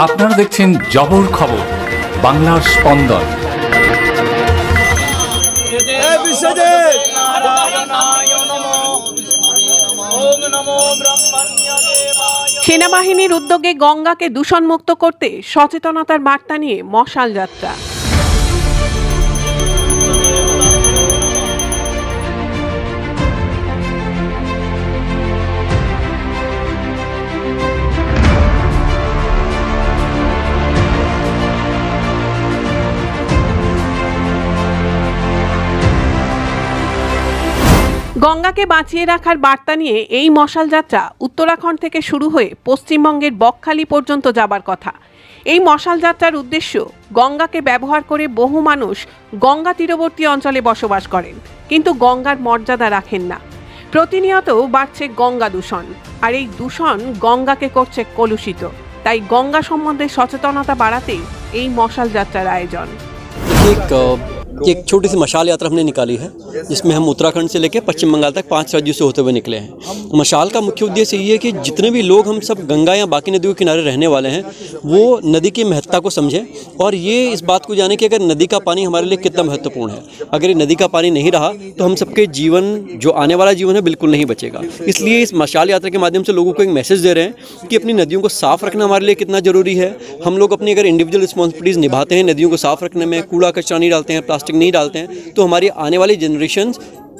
আপনারা দেখছেন জবর খবর, বাংলার স্পন্দন। সেনাবাহিনীর উদ্যোগে গঙ্গাকে দূষণমুক্ত করতে সচেতনতার বার্তা নিয়ে মশাল যাত্রা। গঙ্গাকে বাঁচিয়ে রাখার বার্তা নিয়ে এই মশাল যাত্রা উত্তরাখণ্ড থেকে শুরু হয়ে পশ্চিমবঙ্গের বকখালি পর্যন্ত যাবার কথা। এই মশাল যাত্রার উদ্দেশ্য, গঙ্গাকে ব্যবহার করে বহু মানুষ গঙ্গা তীরবর্তী অঞ্চলে বসবাস করেন, কিন্তু গঙ্গার মর্যাদা রাখেন না। প্রতিনিয়ত বাড়ছে গঙ্গা দূষণ, আর এই দূষণ গঙ্গাকে করছে কলুষিত। তাই গঙ্গা সম্বন্ধে সচেতনতা বাড়াতেই এই মশাল যাত্রার আয়োজন। एक छोटी सी मशाल यात्रा हमने निकाली है, जिसमें हम उत्तराखंड से लेकर पश्चिम बंगाल तक 5 राज्यों से होते हुए निकले हैं। मशाल का मुख्य उद्देश्य ये है कि जितने भी लोग हम सब गंगा या बाकी नदियों के किनारे रहने वाले हैं, वो नदी की महत्ता को समझें और ये इस बात को जानें कि अगर नदी का पानी हमारे लिए कितना महत्वपूर्ण है। अगर ये नदी का पानी नहीं रहा तो हम सबके जीवन, जो आने वाला जीवन है, बिल्कुल नहीं बचेगा। इसलिए इस मशाल यात्रा के माध्यम से लोगों को एक मैसेज दे रहे हैं कि अपनी नदियों को साफ़ रखना हमारे लिए कितना ज़रूरी है। हम लोग अपनी अगर इंडिविजुअल रिस्पॉन्सिबिलिटीज़ निभाते हैं, नदियों को साफ़ रखने में, कूड़ा कचरा नहीं डालते हैं, प्लास्टिक नहीं डालते हैं, तो हमारी आने वाली जनरेशन्स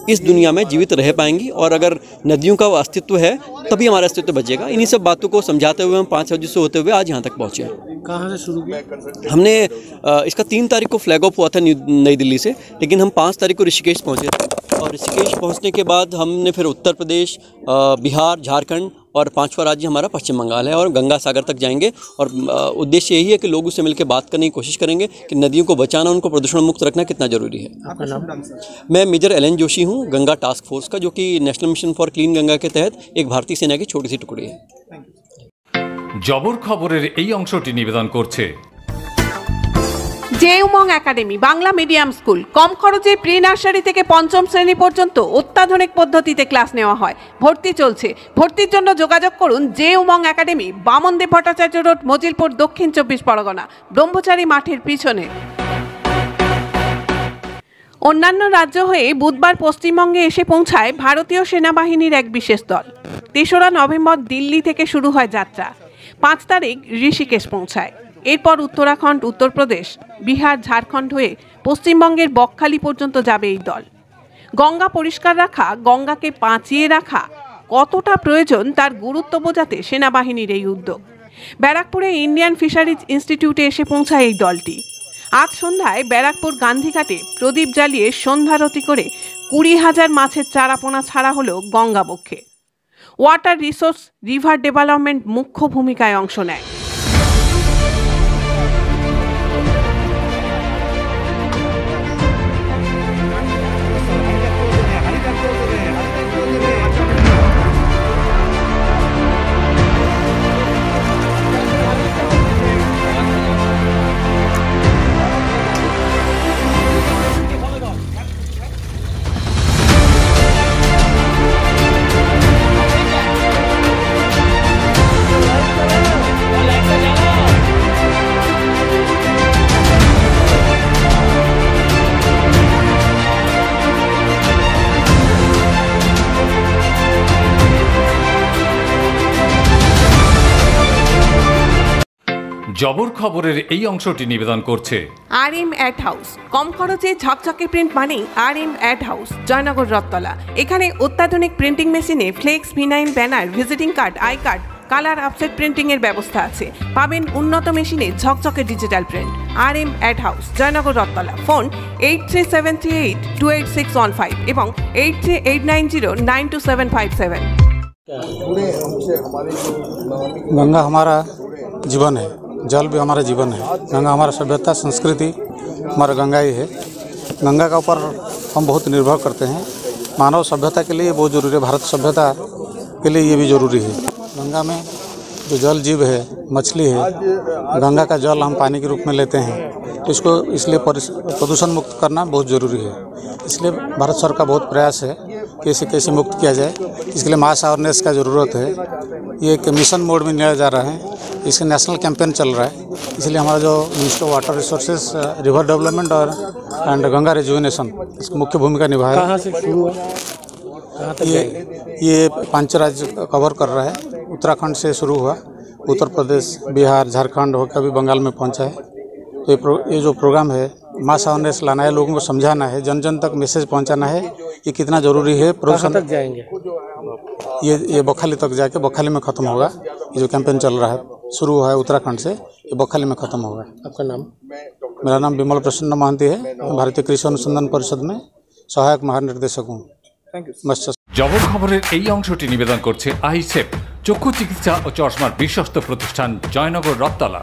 इस दुनिया में जीवित रह पाएंगी। और अगर नदियों का अस्तित्व है तभी हमारा अस्तित्व बचेगा। इन्हीं सब बातों को समझाते हुए हम 5 राज्यों से होते हुए आज यहाँ तक पहुँचे हैं। कहाँ से शुरू किया? हमने इसका 3 तारीख को फ्लैग ऑफ हुआ था नई दिल्ली से, लेकिन हम 5 तारीख को ऋषिकेश पहुँचे थे। और ऋषिकेश पहुँचने के बाद हमने फिर उत्तर प्रदेश, बिहार, झारखंड और 5वां राज्य हमारा पश्चिम बंगाल है, और गंगा सागर तक जाएंगे। और उद्देश्य यही है कि लोगों से मिलकर बात करने की कोशिश करेंगे कि नदियों को बचाना, उनको प्रदूषण मुक्त रखना कितना ज़रूरी है। आपका नाम? मैं मेजर एलन जोशी हूँ, गंगा टास्क फोर्स का, जो कि national mission for clean Ganga के तहत एक भारतीय सेना की छोटी सी टुकड़ी है। জবর খবরের এই অংশটি নিবেদন করছে J Umang academy Bangla medium school. কম খরচে প্রি নার্সারি থেকে 5ম শ্রেণী পর্যন্ত অত্যাধুনিক পদ্ধতিতে ক্লাস নেওয়া হয়। ভর্তি চলছে। ভর্তির জন্য যোগাযোগ করুন J Umang academy, Bamandev Bhattacharya road, Majilpur, দক্ষিণ 24 পরগনা, ব্রহ্মচারী মাঠের পিছনে। অন্যান্য রাজ্য হয়ে বুধবার পশ্চিমবঙ্গে এসে পৌঁছায় ভারতীয় সেনাবাহিনীর এক বিশেষ দল। 3রা নভেম্বর দিল্লি থেকে শুরু হয় যাত্রা। 5 তারিখ ঋষিকেশ পৌঁছায়। এরপর উত্তরাখণ্ড, উত্তরপ্রদেশ, বিহার, ঝাড়খণ্ড হয়ে পশ্চিমবঙ্গের বকখালি পর্যন্ত যাবে এই দল। গঙ্গা পরিষ্কার রাখা, গঙ্গাকে বাঁচিয়ে রাখা কতটা প্রয়োজন তার গুরুত্ব বোঝাতে সেনাবাহিনীর এই উদ্যোগ। ব্যারাকপুরে ইন্ডিয়ান ফিশারিজ ইনস্টিটিউটে এসে পৌঁছায় এই দলটি। আজ সন্ধ্যায় ব্যারাকপুর গান্ধীঘাটে প্রদীপ জ্বালিয়ে সন্ধ্যারতি করে 20,000 মাছের চারাপোনা ছাড়া হলো গঙ্গাবক্ষে। ওয়াটার রিসোর্স রিভার ডেভেলপমেন্ট মুখ্য ভূমিকায় অংশ নেয়। জবর খবরের এই অংশটি নিবেদন করছে RM অ্যাড হাউস। কম খরচে ঝকঝকে প্রিন্ট মানেই RM ad house, Joynagar, Rathtala. এখানে অত্যাধুনিক প্রিন্টিং মেশিনে flex, vinyl, banner, visiting card, I card, colour offset printing এর ব্যবস্থা আছে। পাবেন উন্নত মেশিনে ঝকঝকে digital print. RM ad house, Joynagar, Rathtala. Phone 8373828615 এবং 8389092757। गंगा हमारा जीवन है, जल भी हमारा जीवन है। गंगा हमारा सभ्यता, संस्कृति, हमारा गंगा ही है। गंगा का ऊपर हम बहुत निर्भर करते हैं। मानव सभ्यता के लिए बहुत ज़रूरी है, भारत सभ्यता के लिए ये भी ज़रूरी है। गंगा में जो जल जीव है, मछली है, गंगा का जल हम पानी के रूप में लेते हैं, तो इसको इसलिए प्रदूषण मुक्त करना बहुत ज़रूरी है। इसलिए भारत सरकार का बहुत प्रयास है कि इसे कैसे मुक्त किया जाए। इसके लिए मास अवेयरनेस का ज़रूरत है। ये एक मिशन मोड में लिया जा रहा है। इसका नेशनल कैंपेन चल रहा है, इसलिए हमारा जो minister of water resources, river development और गंगा रिजुविनेशन इसकी मुख्य भूमिका निभा है। कहाँ से शुरू हुआ? ये 5 राज्य कवर कर रहा है। उत्तराखंड से शुरू हुआ, उत्तर प्रदेश, बिहार, झारखंड होकर अभी बंगाल में पहुंचा है। तो ये जो प्रोग्राम है, मास अवेयरनेस लाना है, लोगों को समझाना है, जन जन तक मैसेज पहुंचाना है ये कितना जरूरी है। कहाँ तक जाएंगे? ये बखाली तक जाके बखाली में ख़त्म होगा। ये जो कैंपेन चल रहा है, शुरू हुआ है उत्तराखंड से, ये बखाली में ख़त्म होगा। आपका नाम? मेरा नाम विमल प्रसन्न महांती है, भारतीय कृषि अनुसंधान परिषद में सहायक महानिर्देशक हूँ। मत्स्य। জবর খবরের এই অংশটি নিবেদন করছে আইসেপ, চক্ষু চিকিৎসা ও চশমার বিশ্বস্ত প্রতিষ্ঠান, জয়নগর, রপ্তালা।